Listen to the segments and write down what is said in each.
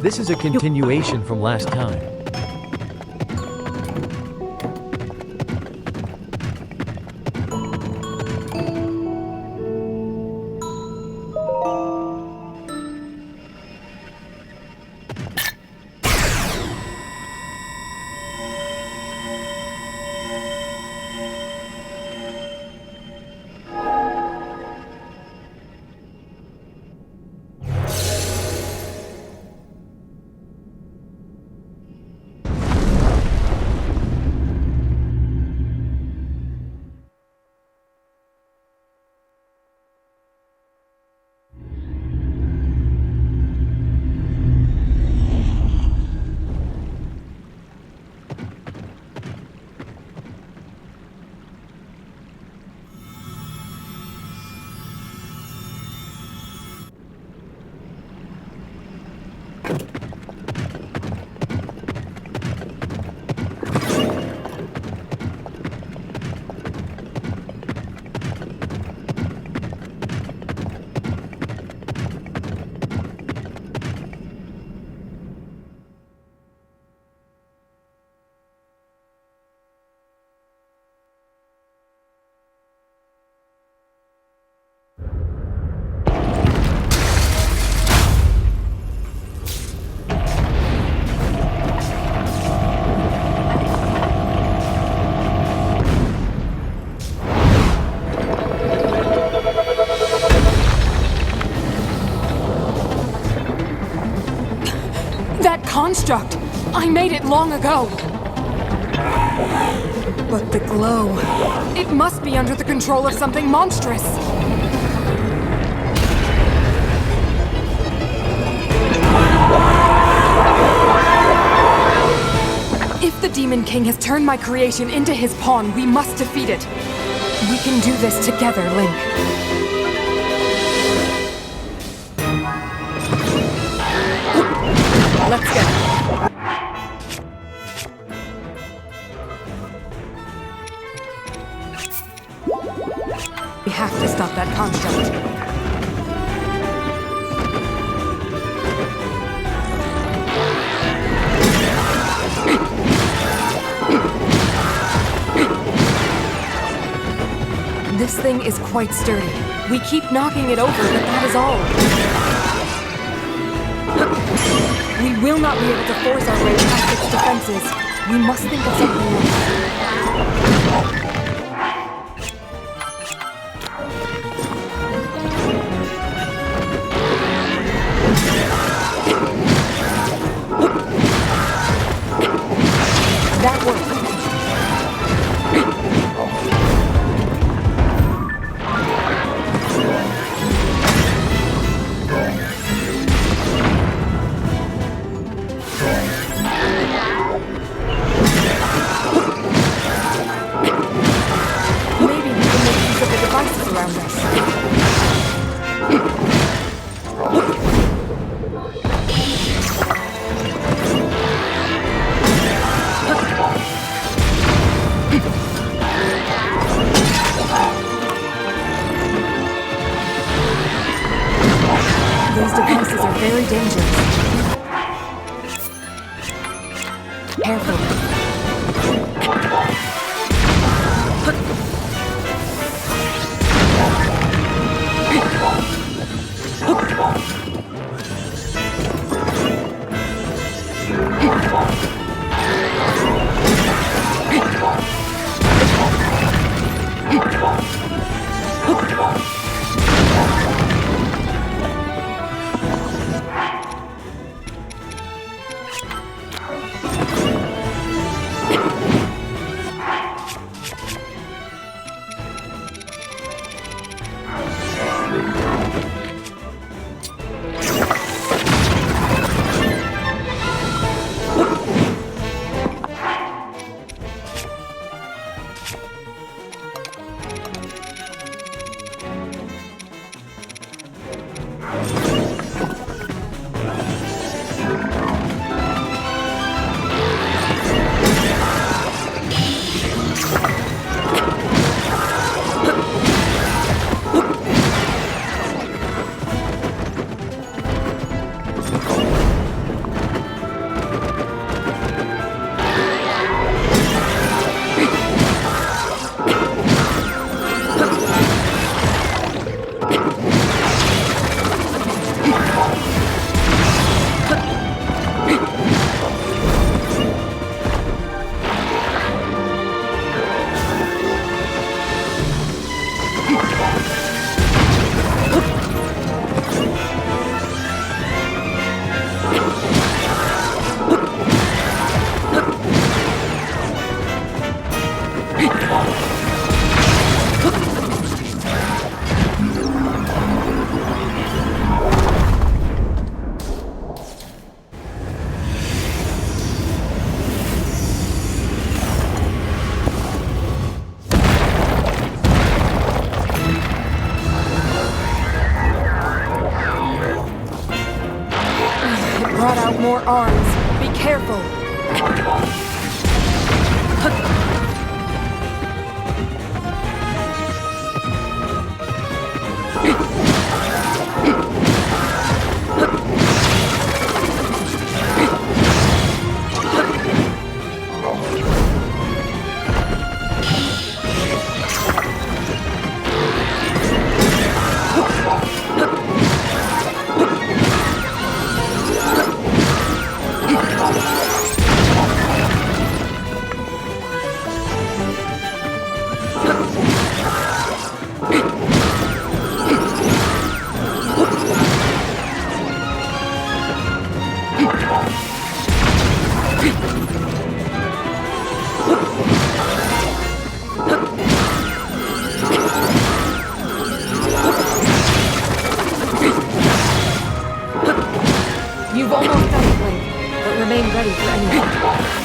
This is a continuation from last time. Construct! I made it long ago! But the glow... It must be under the control of something monstrous! If the Demon King has turned my creation into his pawn, we must defeat it! We can do this together, Link. Let's go. We have to stop that construct. This thing is quite sturdy. We keep knocking it over, but that is all. We will not be able to force our way past its defenses. We must think of something else. That worked. These devices are very dangerous. Careful. arms. Be careful. You've almost done it, Link, but remain ready for anything.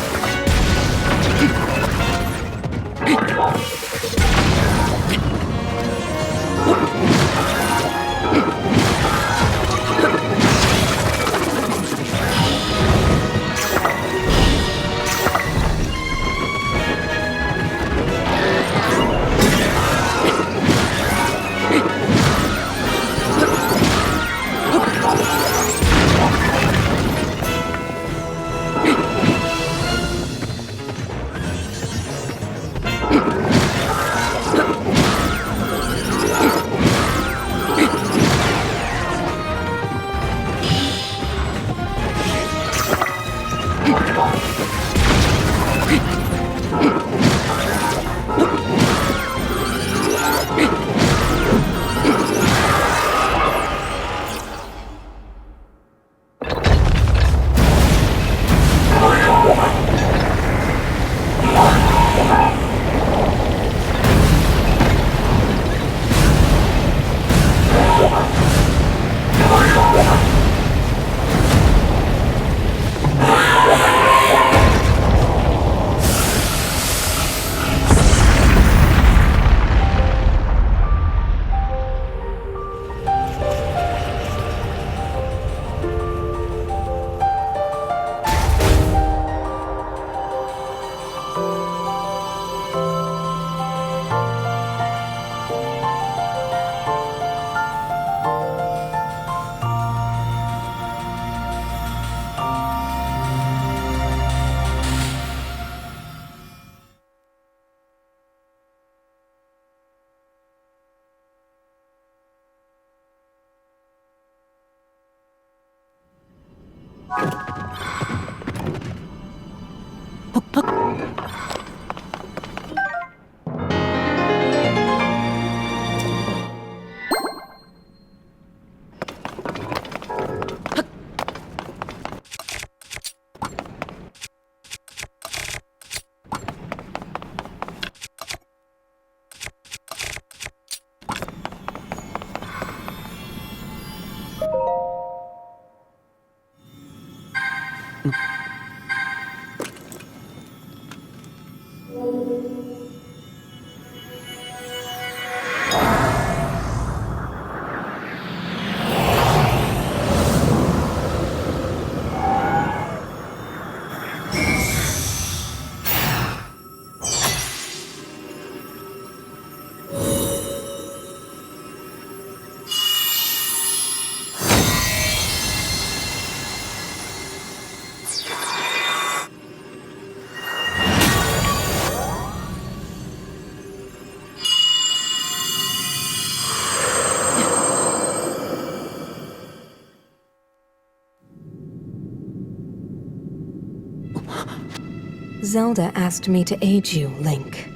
Zelda asked me to aid you, Link.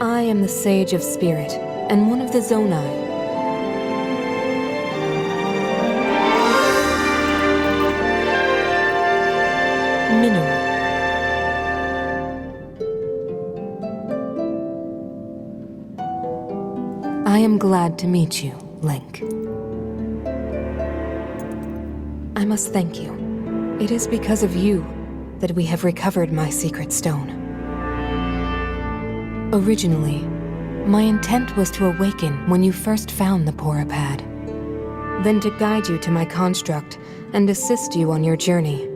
I am the Sage of Spirit, and one of the Zonai. Mineral. I am glad to meet you, Link. I must thank you. It is because of you that we have recovered my secret stone. Originally, my intent was to awaken when you first found the Porapad. then to guide you to my construct and assist you on your journey.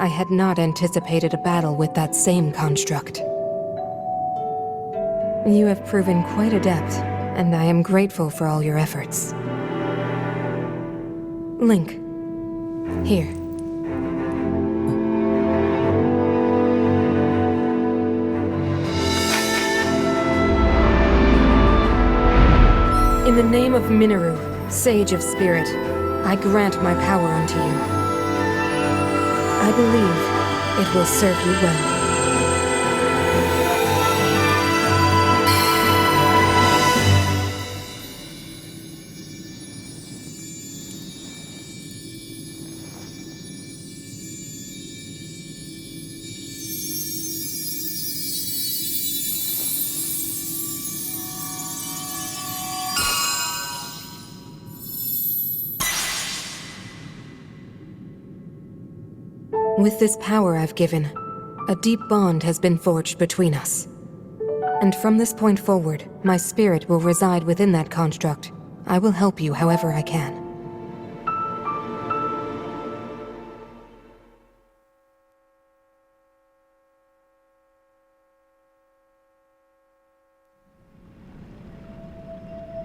I had not anticipated a battle with that same construct. You have proven quite adept, and I am grateful for all your efforts. Link, here. In the name of Minoru, Sage of Spirit, I grant my power unto you. I believe it will serve you well. With this power I've given, a deep bond has been forged between us. And from this point forward, my spirit will reside within that construct. I will help you however I can.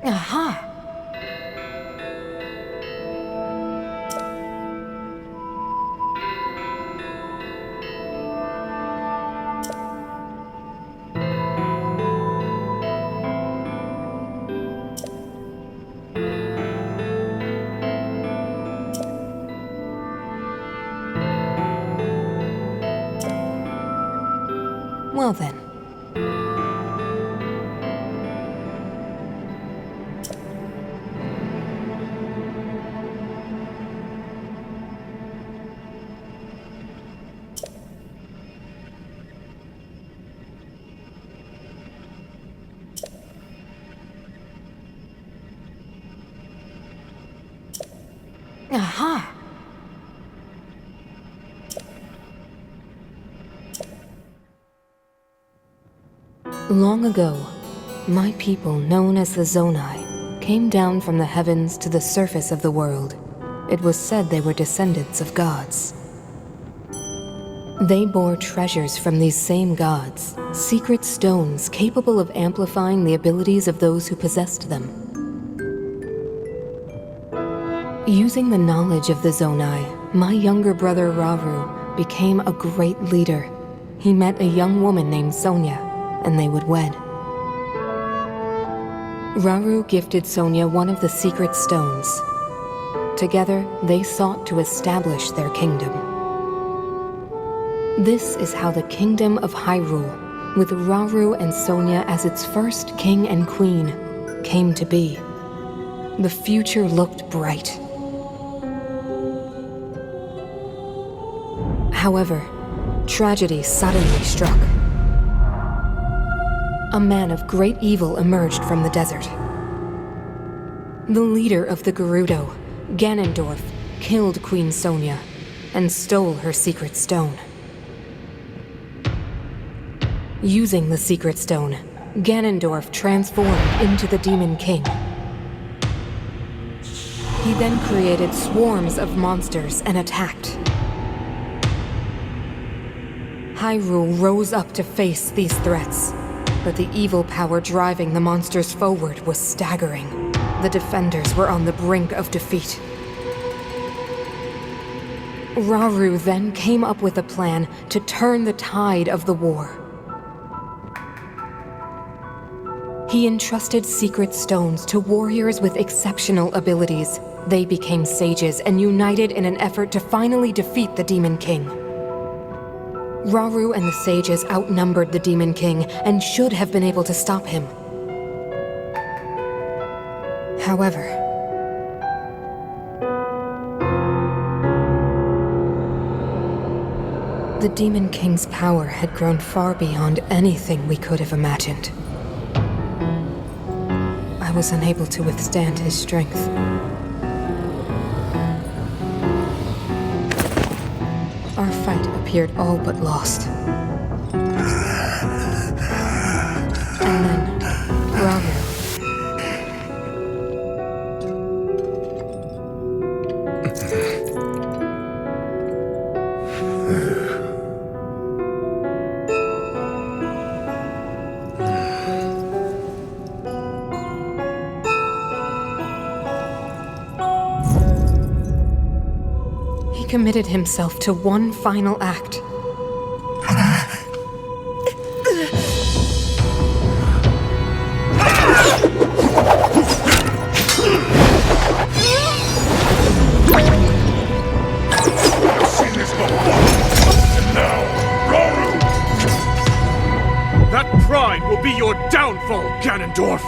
Aha! Well then. Aha! Long ago, my people, known as the Zonai, came down from the heavens to the surface of the world. It was said they were descendants of gods. They bore treasures from these same gods, secret stones capable of amplifying the abilities of those who possessed them. Using the knowledge of the Zonai, my younger brother Rauru became a great leader. He met a young woman named Sonia, and they would wed. Rauru gifted Sonia one of the secret stones. Together, they sought to establish their kingdom. This is how the Kingdom of Hyrule, with Rauru and Sonia as its first king and queen, came to be. The future looked bright. However, tragedy suddenly struck. A man of great evil emerged from the desert. The leader of the Gerudo, Ganondorf, killed Queen Sonia and stole her secret stone. Using the secret stone, Ganondorf transformed into the Demon King. He then created swarms of monsters and attacked. Hyrule rose up to face these threats. But the evil power driving the monsters forward was staggering. The defenders were on the brink of defeat. Rauru then came up with a plan to turn the tide of the war. He entrusted secret stones to warriors with exceptional abilities. They became sages and united in an effort to finally defeat the Demon King. Rauru and the sages outnumbered the Demon King and should have been able to stop him. However, the Demon King's power had grown far beyond anything we could have imagined. I was unable to withstand his strength. Our fight appeared all but lost. And then, Rauru. committed himself to one final act. That pride will be your downfall, Ganondorf!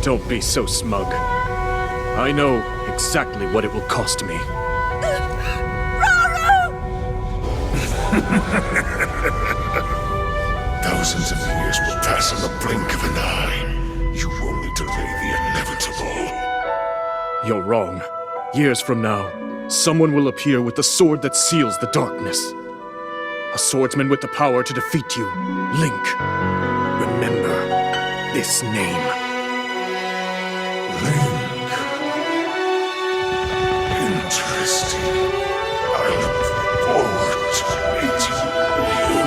Don't be so smug. I know exactly what it will cost me. Thousands of years will pass in the blink of an eye. You only delay the inevitable. You're wrong. Years from now, someone will appear with the sword that seals the darkness. A swordsman with the power to defeat you, Link. Remember this name. Link. Interesting. I look forward to meeting you.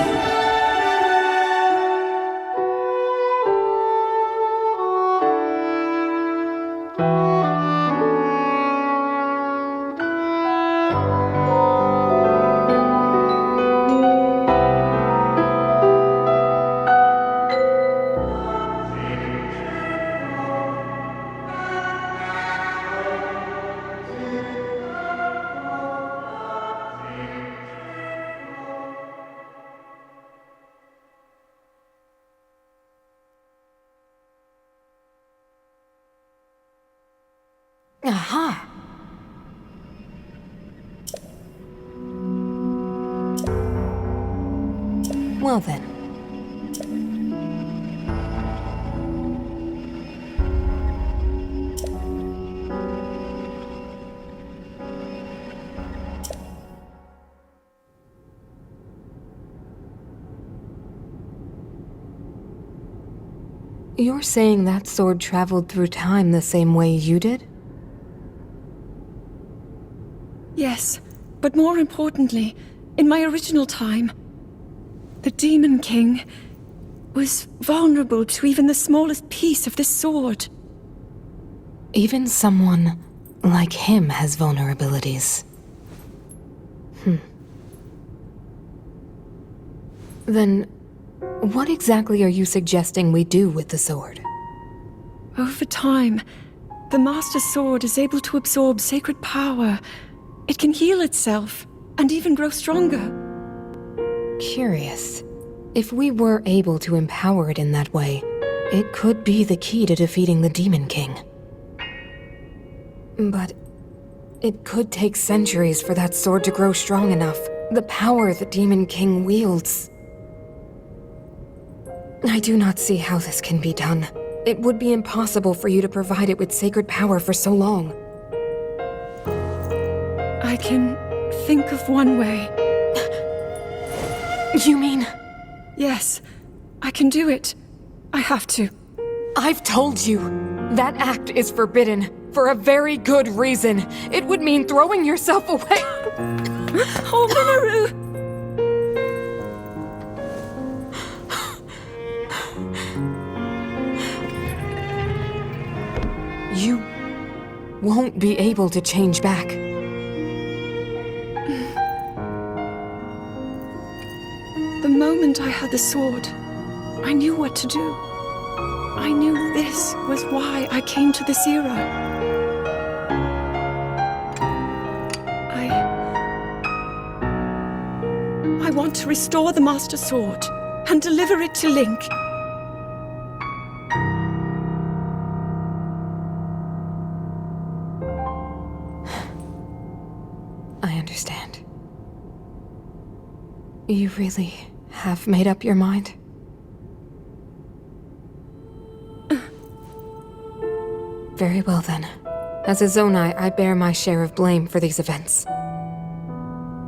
Aha! Well then. You're saying that sword traveled through time the same way you did? Yes, but more importantly, in my original time, the Demon King was vulnerable to even the smallest piece of this sword. Even someone like him has vulnerabilities. Then, what exactly are you suggesting we do with the sword? Over time, the Master Sword is able to absorb sacred power. It can heal itself, and even grow stronger. Curious. If we were able to empower it in that way, it could be the key to defeating the Demon King. But it could take centuries for that sword to grow strong enough. The power the Demon King wields. I do not see how this can be done. It would be impossible for you to provide it with sacred power for so long. I can think of one way. You mean? Yes, I can do it. I have to. I've told you. That act is forbidden. For a very good reason. It would mean throwing yourself away. Oh, Minoru! You won't be able to change back. The moment I had the sword, I knew what to do. I knew this was why I came to this era. I want to restore the Master Sword and deliver it to Link. You really have made up your mind? Very well then. As a Zonai, I bear my share of blame for these events.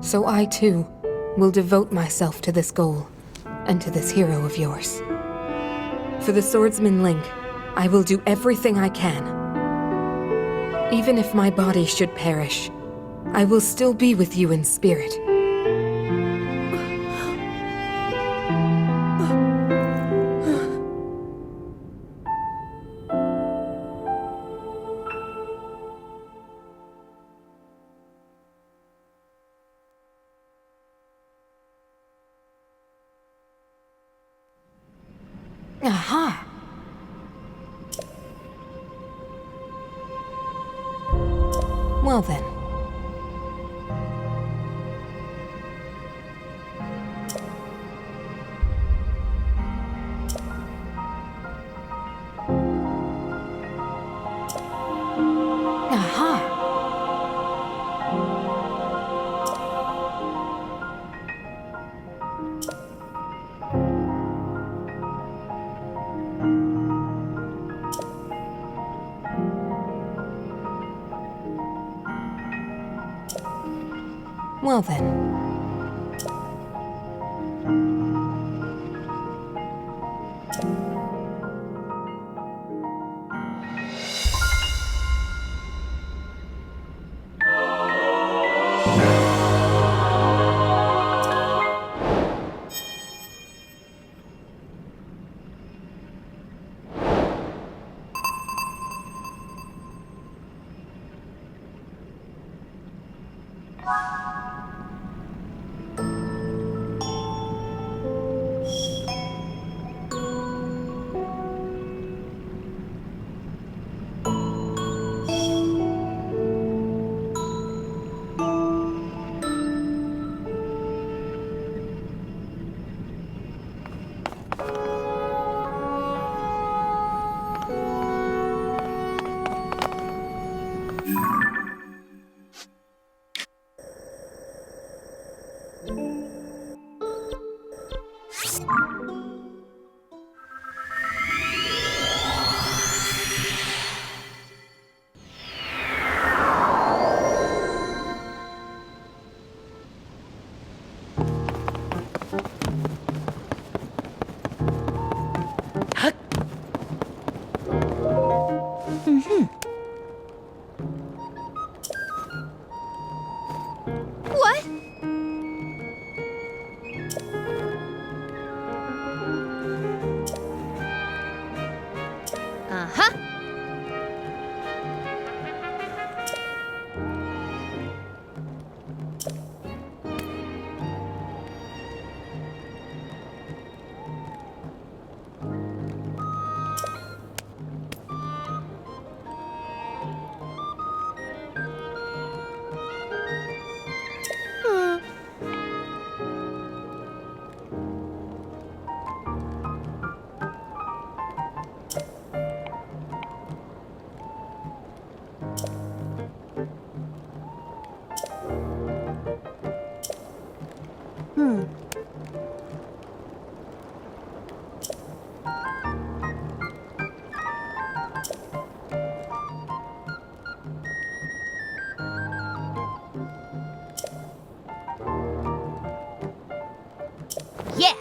So I too will devote myself to this goal, and to this hero of yours. For the swordsman Link, I will do everything I can. Even if my body should perish, I will still be with you in spirit. Aha! Well then. Aha! Well then. What? Uh-huh. Yeah.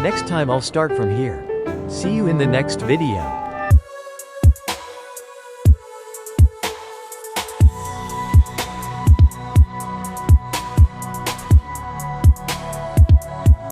Next time I'll start from here. See you in the next video.